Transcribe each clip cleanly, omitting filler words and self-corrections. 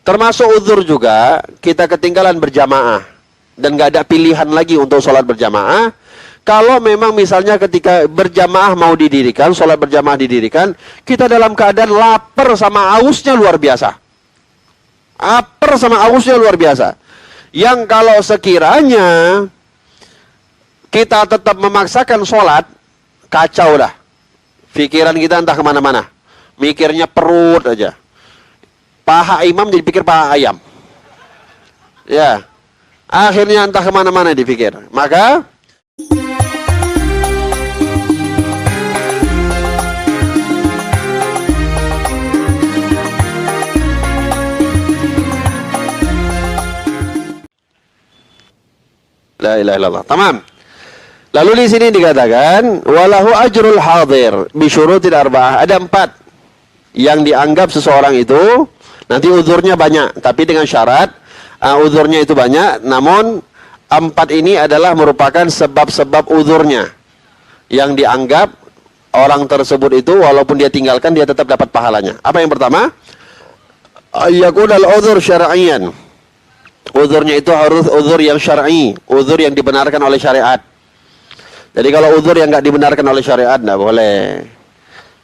Termasuk uzur juga, kita ketinggalan berjamaah dan nggak ada pilihan lagi untuk sholat berjamaah. Kalau memang misalnya ketika berjamaah mau didirikan, sholat berjamaah didirikan, kita dalam keadaan lapar sama ausnya luar biasa. Lapar sama ausnya luar biasa. Yang kalau sekiranya kita tetap memaksakan sholat, kacau dah. Pikiran kita entah kemana-mana. Mikirnya perut aja. Paha imam jadi pikir paha ayam. Ya. Akhirnya entah kemana-mana dipikir. Maka la ilaha illallah. Tamam. Lalu di sini dikatakan walahu ajrul hadir bi syurutil arba'ah. Ada 4 yang dianggap seseorang itu nanti uzurnya banyak, tapi dengan syarat uzurnya itu banyak, namun 4 ini adalah merupakan sebab-sebab uzurnya yang dianggap orang tersebut itu walaupun dia tinggalkan dia tetap dapat pahalanya. Apa yang pertama? Yakudal uzur syar'iyan. Uzurnya itu harus uzur yang syar'i, uzur yang dibenarkan oleh syariat. Jadi kalau uzur yang nggak dibenarkan oleh syariat nggak boleh.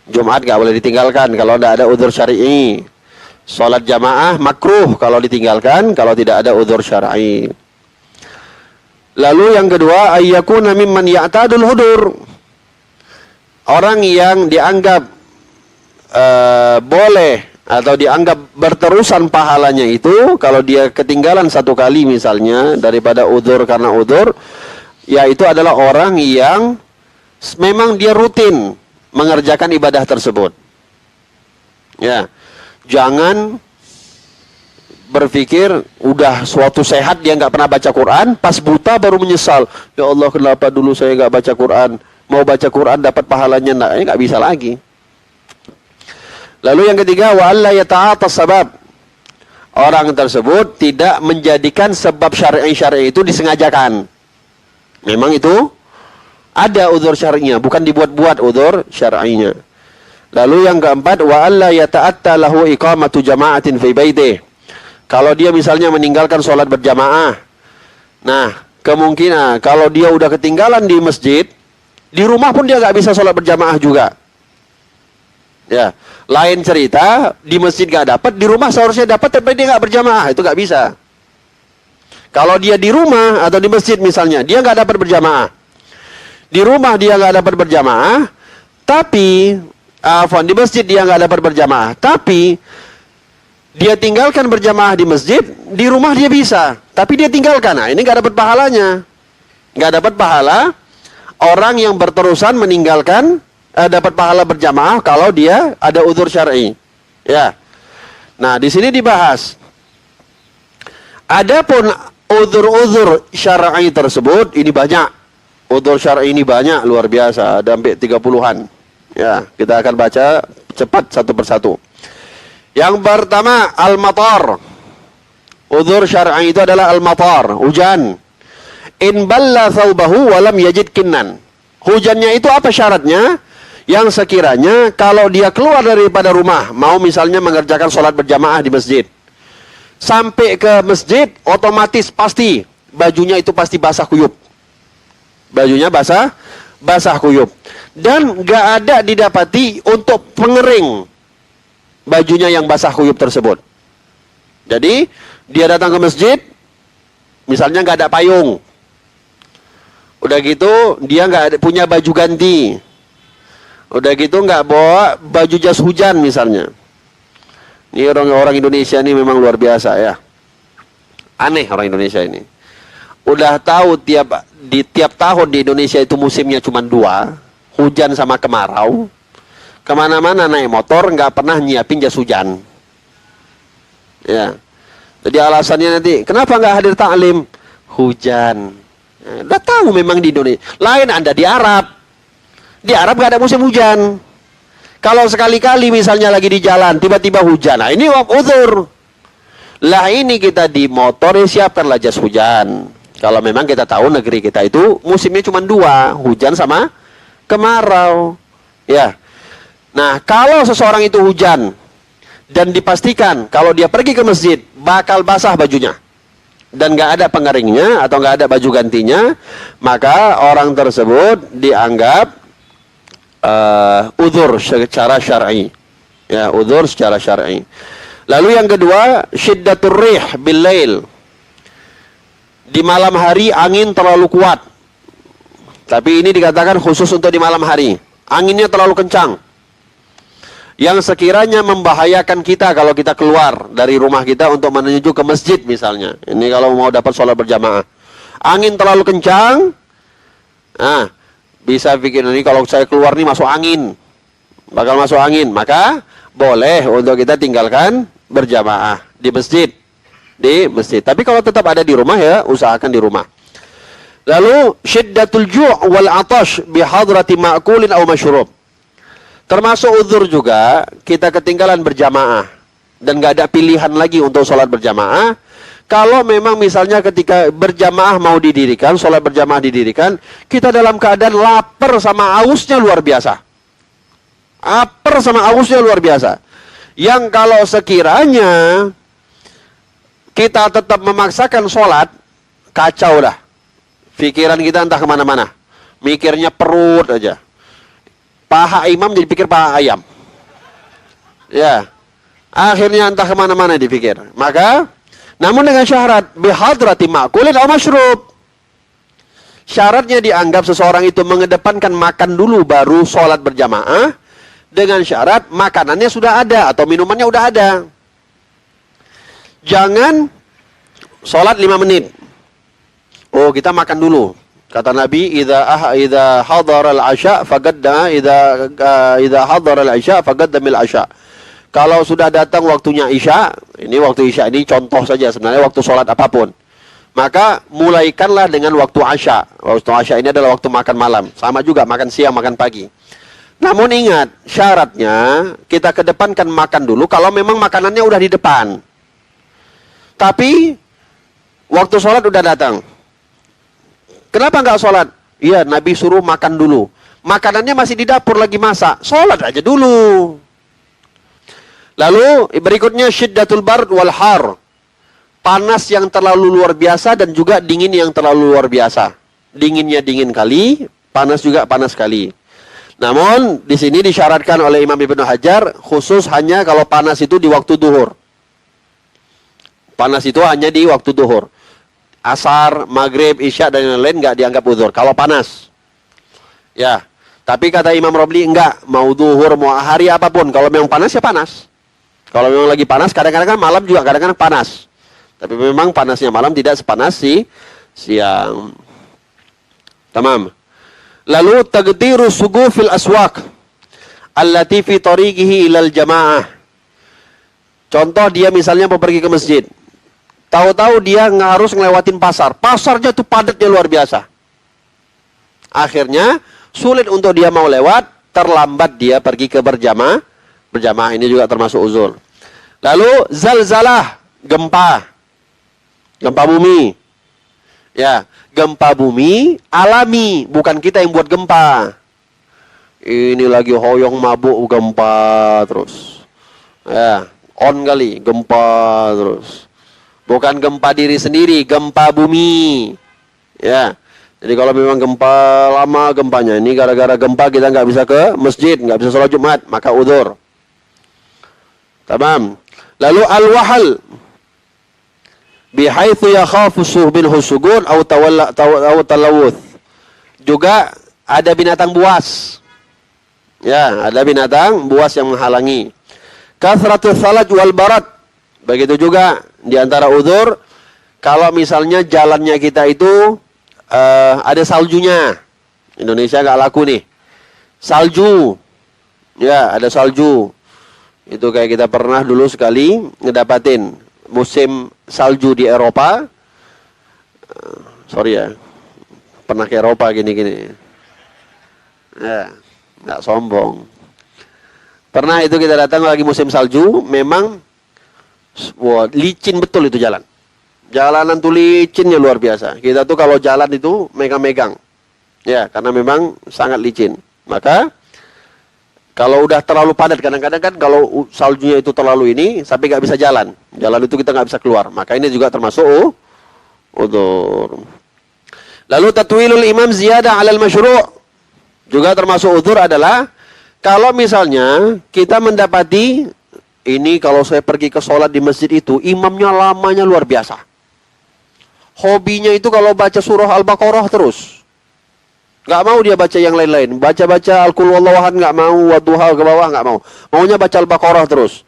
Jumat nggak boleh ditinggalkan kalau tidak ada uzur syar'i. Sholat jamaah makruh kalau ditinggalkan kalau tidak ada uzur syar'i. Lalu yang kedua, ayyakuna mimman ya'tadul hudur. Orang yang dianggap boleh atau dianggap berterusan pahalanya itu kalau dia ketinggalan 1 kali misalnya daripada uzur karena uzur, yaitu adalah orang yang memang dia rutin mengerjakan ibadah tersebut. Ya. Jangan berpikir udah suatu sehat dia nggak pernah baca Quran, pas buta baru menyesal. Ya Allah, kenapa dulu saya nggak baca Quran? Mau baca Quran dapat pahalanya nggak bisa lagi. Lalu yang ketiga, wa alla yata'atas sabab. Orang tersebut tidak menjadikan sebab syar'i itu disengajakan. Memang itu ada uzur syar'inya, bukan dibuat-buat uzur syar'inya. Lalu yang keempat, wa alla yata'atta lahu iqamatu jama'atin fi baitih. Kalau dia misalnya meninggalkan sholat berjamaah. Nah, kemungkinan kalau dia udah ketinggalan di masjid, di rumah pun dia nggak bisa sholat berjamaah juga. Ya, lain cerita, di masjid nggak dapat, di rumah seharusnya dapat, tapi dia nggak berjamaah, itu nggak bisa. Kalau dia di rumah atau di masjid misalnya, dia nggak dapat berjamaah. Di rumah dia nggak dapat berjamaah, tapi di masjid dia nggak dapat berjamaah, tapi dia tinggalkan berjamaah di masjid, di rumah dia bisa, tapi dia tinggalkan. Nah, ini nggak dapat pahalanya, nggak dapat pahala. Orang yang berterusan meninggalkan dapat pahala berjamaah kalau dia ada uzur syar'i. Ya. Nah, di sini dibahas. Adapun uzur-uzur syar'i tersebut ini banyak. Uzur syar'i ini banyak, luar biasa, ada sampai 30-an. Ya, kita akan baca cepat satu persatu. Yang pertama, al-matar. Uzur syar'i itu adalah al-matar, hujan. In balla thawbahu wa lam yajid kinnan. Hujannya itu apa syaratnya? Yang sekiranya kalau dia keluar daripada rumah, mau misalnya mengerjakan sholat berjamaah di masjid. Sampai ke masjid, otomatis pasti bajunya itu pasti basah kuyup. Bajunya basah kuyup. Dan nggak ada didapati untuk pengering bajunya yang basah kuyup tersebut. Jadi dia datang ke masjid, misalnya nggak ada payung, udah gitu dia nggak punya baju ganti, udah gitu nggak bawa baju jas hujan misalnya. Ini orang-orang Indonesia ini memang luar biasa ya, aneh orang Indonesia ini. Udah tahu tiap tahun di Indonesia itu musimnya cuma 2. Hujan sama kemarau. Kemana-mana naik motor nggak pernah nyiapin jas hujan. Ya. Jadi alasannya nanti kenapa nggak hadir taklim? Hujan. Udah tahu memang di Indonesia. Lain Anda di Arab. Di Arab nggak ada musim hujan. Kalau sekali-kali misalnya lagi di jalan tiba-tiba hujan, nah ini uzur. Lah ini kita di motor siapkanlah jas hujan. Kalau memang kita tahu negeri kita itu musimnya cuma 2, hujan sama kemarau. Ya. Nah, kalau seseorang itu hujan dan dipastikan kalau dia pergi ke masjid bakal basah bajunya dan nggak ada pengeringnya atau nggak ada baju gantinya, maka orang tersebut dianggap udzur secara syar'i. Ya, udzur secara syar'i. Lalu yang kedua, syiddatur rih bil lail. Di malam hari angin terlalu kuat. Tapi ini dikatakan khusus untuk di malam hari. Anginnya terlalu kencang. Yang sekiranya membahayakan kita kalau kita keluar dari rumah kita untuk menuju ke masjid misalnya. Ini kalau mau dapat sholat berjamaah. Angin terlalu kencang. Nah, bisa pikir ini kalau saya keluar nih masuk angin. Bakal masuk angin. Maka boleh untuk kita tinggalkan berjamaah di masjid. Di masjid. Tapi kalau tetap ada di rumah ya, usahakan di rumah. Lalu syiddatul ju' wal 'atash bi hadrati ma'kulin aw masyrub. Termasuk udzur juga kita ketinggalan berjamaah dan nggak ada pilihan lagi untuk sholat berjamaah. Kalau memang misalnya ketika berjamaah mau didirikan, sholat berjamaah didirikan, kita dalam keadaan lapar sama ausnya luar biasa. Lapar sama ausnya luar biasa. Yang kalau sekiranya kita tetap memaksakan sholat, kacau dah. Pikiran kita entah kemana-mana. Mikirnya perut aja. Paha imam jadi pikir paha ayam. Ya. Akhirnya entah kemana-mana dipikir. Maka, namun dengan syarat, bihadrati ma'kulin aw masyrub. Syaratnya dianggap seseorang itu mengedepankan makan dulu baru sholat berjamaah. Dengan syarat makanannya sudah ada atau minumannya sudah ada. Jangan sholat 5 menit. Oh, kita makan dulu. Kata Nabi, idza hadara al-'asha faqadda idza hadara al-'isha faqaddamil 'asha. Kalau sudah datang waktunya isya, ini waktu isya ini contoh saja sebenarnya waktu sholat apapun. Maka mulaikanlah dengan waktu asya. Waktu asya ini adalah waktu makan malam. Sama juga makan siang, makan pagi. Namun ingat, syaratnya kita kedepankan makan dulu kalau memang makanannya udah di depan. Tapi waktu sholat udah datang. Kenapa nggak sholat? Iya, Nabi suruh makan dulu. Makanannya masih di dapur lagi masak. Sholat aja dulu. Lalu berikutnya syiddatul bard wal har. Panas yang terlalu luar biasa dan juga dingin yang terlalu luar biasa. Dinginnya dingin kali, panas juga panas kali. Namun di sini disyaratkan oleh Imam Ibnu Hajar khusus hanya kalau panas itu di waktu duhur. Panas itu hanya di waktu duhur. Asar, maghrib, isya dan lain-lain nggak dianggap udzur. Kalau panas, ya. Tapi kata Imam Robli enggak, mau duhur, mau hari apapun. Kalau memang panas ya panas. Kalau memang lagi panas, kadang-kadang kan malam juga kadang-kadang panas. Tapi memang panasnya malam tidak sepanas siang. Tamam. Lalu taqdiru sugufil aswaq allati fi tariqihi ilal jamaah. Contoh dia misalnya mau pergi ke masjid. Tahu-tahu dia harus ngelewatin pasar. Pasarnya itu padatnya luar biasa. Akhirnya sulit untuk dia mau lewat, terlambat dia pergi ke berjamaah. Berjamaah ini juga termasuk uzur. Lalu zalzalah, gempa. Gempa bumi. Ya, gempa bumi alami, bukan kita yang buat gempa. Ini lagi hoyong mabuk gempa terus. Ya, on kali gempa terus. Bukan gempa diri sendiri, gempa bumi. Ya. Jadi kalau memang gempa lama gempanya, ini gara-gara gempa kita nggak bisa ke masjid, nggak bisa sholat Jumat, maka udzur. Tamam. Lalu al-wahal bihaitsu yakhafu minhu sugun aw talawuth. Juga ada binatang buas. Ya, ada binatang buas yang menghalangi. Kathratus salaj wal barat. Begitu juga di antara udzur kalau misalnya jalannya kita itu ada saljunya. Indonesia nggak laku nih. Salju. Ya, ada salju. Itu kayak kita pernah dulu sekali ngedapatin musim salju di Eropa. Sorry ya. Pernah ke Eropa gini-gini. Ya, nggak sombong. Pernah itu kita datang lagi musim salju, memang wah, licin betul itu jalan. Jalanan tuh licinnya luar biasa. Kita tuh kalau jalan itu megang-megang. Ya, karena memang sangat licin. Maka Kalau udah terlalu padat, kadang-kadang kan kalau saljunya itu terlalu ini, sampai nggak bisa jalan. Jalan itu kita nggak bisa keluar. Maka ini juga termasuk udzur. Lalu tatwilul imam ziyadah 'alal masyru'. Juga termasuk udzur adalah kalau misalnya kita mendapati ini, kalau saya pergi ke sholat di masjid itu, imamnya lamanya luar biasa. Hobinya itu kalau baca surah Al-Baqarah terus. Nggak mau dia baca yang lain-lain. Baca-baca Al-Qul Huwallahu Ahad nggak mau, Wadduha ke bawah nggak mau. Maunya baca Al-Baqarah terus.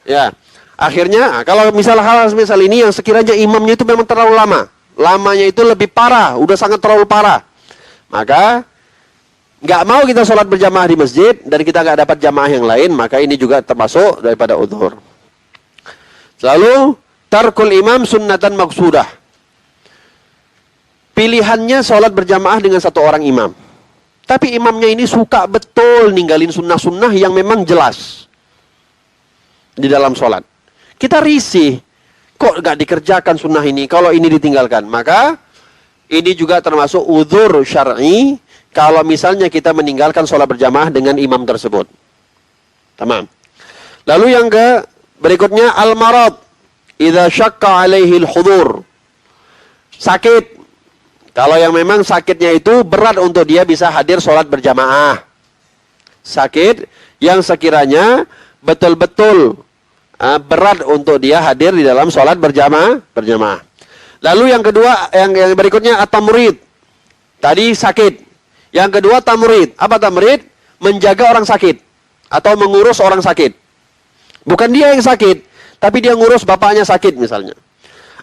Ya, akhirnya kalau hal misal ini yang sekiranya imamnya itu memang terlalu lama. Lamanya itu lebih parah, udah sangat terlalu parah. Maka nggak mau kita sholat berjamaah di masjid dan kita nggak dapat jamaah yang lain, maka ini juga termasuk daripada udzur. Lalu tarkul imam sunnatan maqsudah. Pilihannya sholat berjamaah dengan satu orang imam. Tapi imamnya ini suka betul ninggalin sunnah-sunnah yang memang jelas di dalam sholat. Kita risih, kok gak dikerjakan sunnah ini, kalau ini ditinggalkan. Maka ini juga termasuk udzur syar'i kalau misalnya kita meninggalkan sholat berjamaah dengan imam tersebut. Tamam. Lalu yang berikutnya al-marad. Idza syakka alaihi al-hudur. Sakit. Kalau yang memang sakitnya itu berat untuk dia bisa hadir sholat berjamaah. Sakit yang sekiranya betul-betul berat untuk dia hadir di dalam sholat berjamaah. Lalu yang kedua, yang berikutnya at-tamrid. Tadi sakit. Yang kedua tamrid. Apa tamrid? Menjaga orang sakit. Atau mengurus orang sakit. Bukan dia yang sakit, tapi dia ngurus bapaknya sakit misalnya.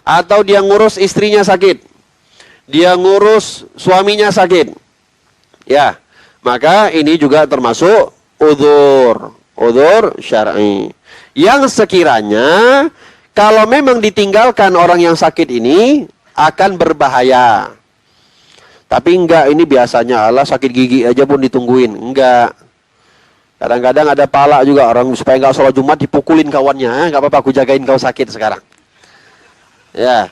Atau dia ngurus istrinya sakit. Dia ngurus suaminya sakit. Ya, maka ini juga termasuk udzur syar'i. Yang sekiranya kalau memang ditinggalkan orang yang sakit ini akan berbahaya. Tapi enggak, ini biasanya Allah sakit gigi aja pun ditungguin. Enggak. Kadang-kadang ada pala juga orang supaya enggak sholat Jumat dipukulin kawannya. Enggak apa-apa, aku jagain kau sakit sekarang. Ya.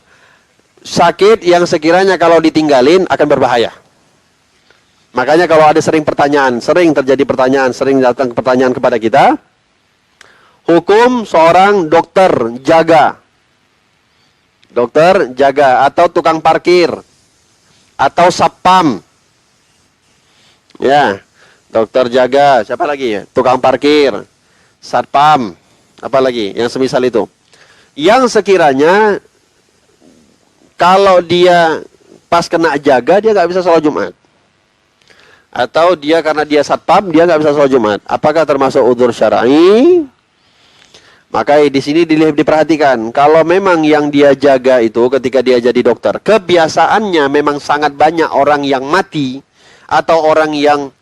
Sakit yang sekiranya kalau ditinggalin akan berbahaya. Makanya kalau ada sering terjadi pertanyaan, sering datang pertanyaan kepada kita, hukum seorang dokter jaga atau tukang parkir atau satpam. Ya, dokter jaga, siapa lagi ya? Tukang parkir, satpam, apa lagi yang semisal itu. Yang sekiranya kalau dia pas kena jaga, dia nggak bisa sholat Jumat. Atau dia karena dia satpam, dia nggak bisa sholat Jumat. Apakah termasuk udzur syar'i? Maka di sini diperhatikan. Kalau memang yang dia jaga itu ketika dia jadi dokter, kebiasaannya memang sangat banyak orang yang mati atau orang yang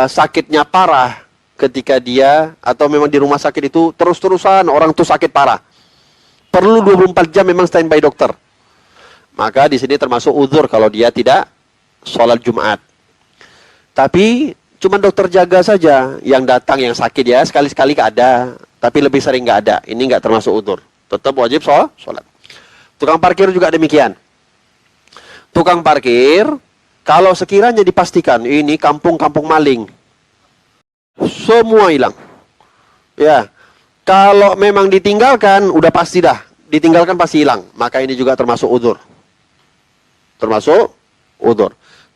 sakitnya parah ketika dia, atau memang di rumah sakit itu terus-terusan orang itu sakit parah. Perlu 24 jam memang standby dokter. Maka di sini termasuk udzur kalau dia tidak sholat Jumat. Tapi cuma dokter jaga saja yang datang yang sakit ya, sekali-sekali ada, tapi lebih sering nggak ada. Ini nggak termasuk udzur. Tetap wajib sholat. Tukang parkir juga demikian. Tukang parkir kalau sekiranya dipastikan ini kampung-kampung maling, semua hilang. Ya, kalau memang ditinggalkan udah pasti dah, ditinggalkan pasti hilang. Maka ini juga termasuk udzur.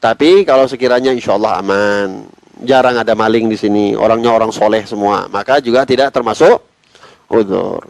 Tapi kalau sekiranya insya Allah aman, jarang ada maling di sini, orangnya orang soleh semua, maka juga tidak termasuk udzur.